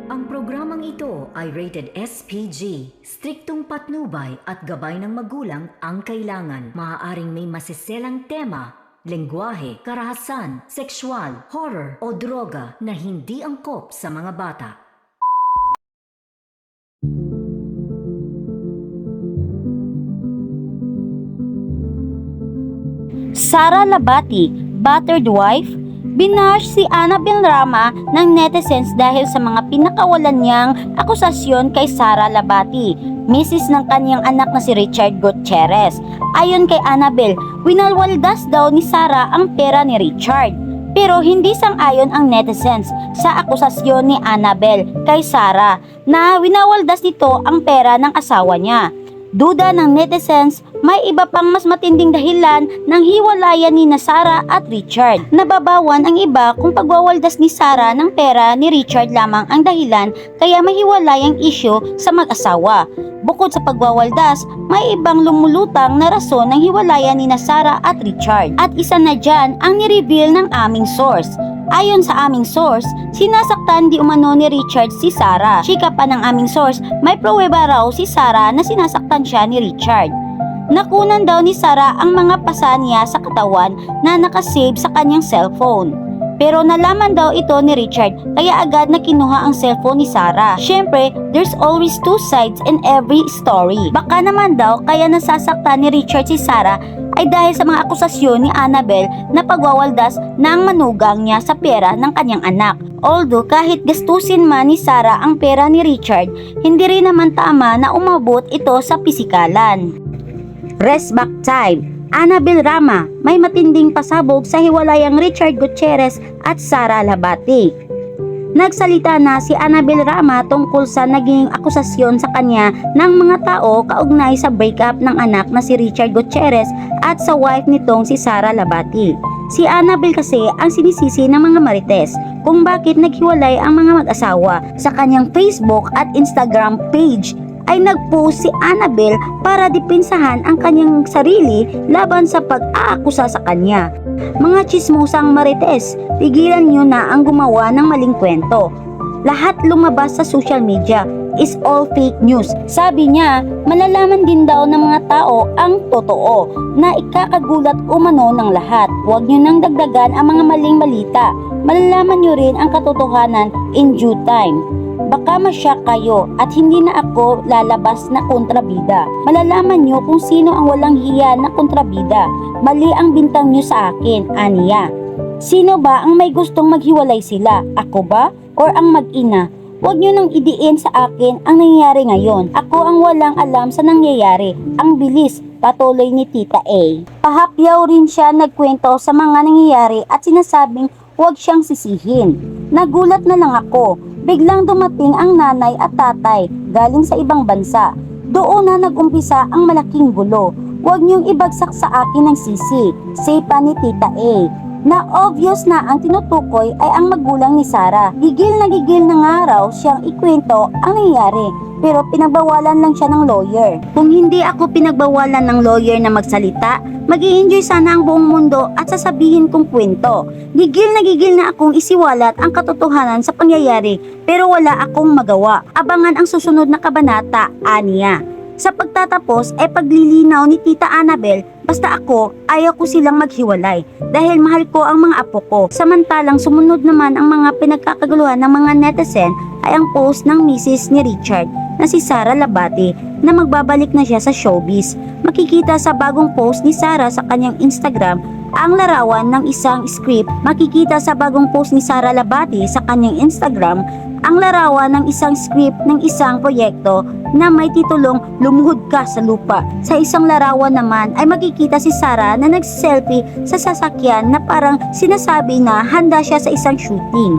Ang programang ito ay rated SPG. Striktong patnubay at gabay ng magulang ang kailangan. Maaaring may masiselang tema, lengguwahe, karahasan, sexual, horror o droga na hindi angkop sa mga bata. Sara Labati, battered wife, binash si Annabel Rama ng netizens dahil sa mga pinakawalan niyang akusasyon kay Sara Labati, misis ng kanyang anak na si Richard Gutierrez. Ayon kay Annabel, winalwaldas daw ni Sara ang pera ni Richard. Pero hindi sang-ayon ang netizens sa akusasyon ni Annabel kay Sara na winawaldas nito ang pera ng asawa niya. Duda ng netizens, may iba pang mas matinding dahilan ng hiwalayan ni Sara at Richard. Nababawan ang iba kung pagwawaldas ni Sara ng pera ni Richard lamang ang dahilan kaya mahiwalay ang isyu sa mag-asawa. Bukod sa pagwawaldas, may ibang lumulutang na rason ng hiwalayan ni Sara at Richard. At isa na dyan ang nireveal ng aming source. Ayon sa aming source, sinasaktan di umano ni Richard si Sara. Chika pa ng aming source, may pruweba raw si Sara na sinasaktan siya ni Richard. Nakunan daw ni Sara ang mga pasa niya sa katawan na nakasave sa kanyang cellphone. Pero nalaman daw ito ni Richard kaya agad na kinuha ang cellphone ni Sara. Syempre, there's always two sides in every story. Baka naman daw kaya nasasaktan ni Richard si Sara ay dahil sa mga akusasyon ni Annabel na pagwawaldas ng manugang niya sa pera ng kanyang anak. Although kahit gastusin man ni Sara ang pera ni Richard, hindi rin naman tama na umabot ito sa pisikalan. Rest back time. Annabel Rama, may matinding pasabog sa hiwalayang Richard Gutierrez at Sara Labati. Nagsalita na si Annabel Rama tungkol sa naging akusasyon sa kanya ng mga tao kaugnay sa breakup ng anak na si Richard Gutierrez at sa wife nitong si Sara Labati. Si Annabel kasi ang sinisisi ng mga marites kung bakit naghiwalay ang mga mag-asawa. Sa kanyang Facebook at Instagram page ay nagpost si Annabel para dipinsahan ang kanyang sarili laban sa pag-aakusa sa kanya. Mga chismosang marites, tigilan nyo na ang gumawa ng maling kwento. Lahat lumabas sa social media is all fake news. Sabi niya, malalaman din daw ng mga tao ang totoo na ikakagulat umano ng lahat. Huwag nyo nang dagdagan ang mga maling balita. Malalaman nyo rin ang katotohanan in due time. Baka masyak kayo at hindi na ako lalabas na kontrabida. Malalaman nyo kung sino ang walang hiya na kontrabida. Mali ang bintang nyo sa akin, aniya. Sino ba ang may gustong maghiwalay sila? Ako ba? Or ang mag-ina? Huwag nyo nang idiin sa akin ang nangyayari ngayon. Ako ang walang alam sa nangyayari. Ang bilis, patuloy ni Tita A. Pahapyaw rin siya nagkwento sa mga nangyayari at sinasabing huwag siyang sisihin. Nagulat na lang ako. Biglang dumating ang nanay at tatay galing sa ibang bansa. Doon na nag-umpisa ang malaking gulo. Huwag niyong ibagsak sa akin ng sisi, say pa ni Tita A. Na obvious na ang tinutukoy ay ang magulang ni Sara. Gigil na nga raw siyang ikwento ang nangyayari. Pero pinagbawalan lang siya ng lawyer. Kung hindi ako pinagbawalan ng lawyer na magsalita, mag-i-enjoy sana ang buong mundo at sasabihin kong kwento. Gigil na akong isiwalat ang katotohanan sa pangyayari pero wala akong magawa. Abangan ang susunod na kabanata, aniya. Sa pagtatapos ay paglilinaw ni Tita Annabel, basta ako, ayaw ko silang maghiwalay dahil mahal ko ang mga apo ko. Samantalang sumunod naman ang mga pinagkakaguluhan ng mga netizen ay ang post ng misis ni Richard na si Sara Labati na magbabalik na siya sa showbiz. Makikita sa bagong post ni Sara sa kanyang Instagram ang larawan ng isang script. Makikita sa bagong post ni Sara Labati sa kanyang Instagram ang larawan ng isang script ng isang proyekto na may titulong Lumuhod Ka sa Lupa. Sa isang larawan naman ay makikita si Sara na nag-selfie sa sasakyan na parang sinasabi na handa siya sa isang shooting.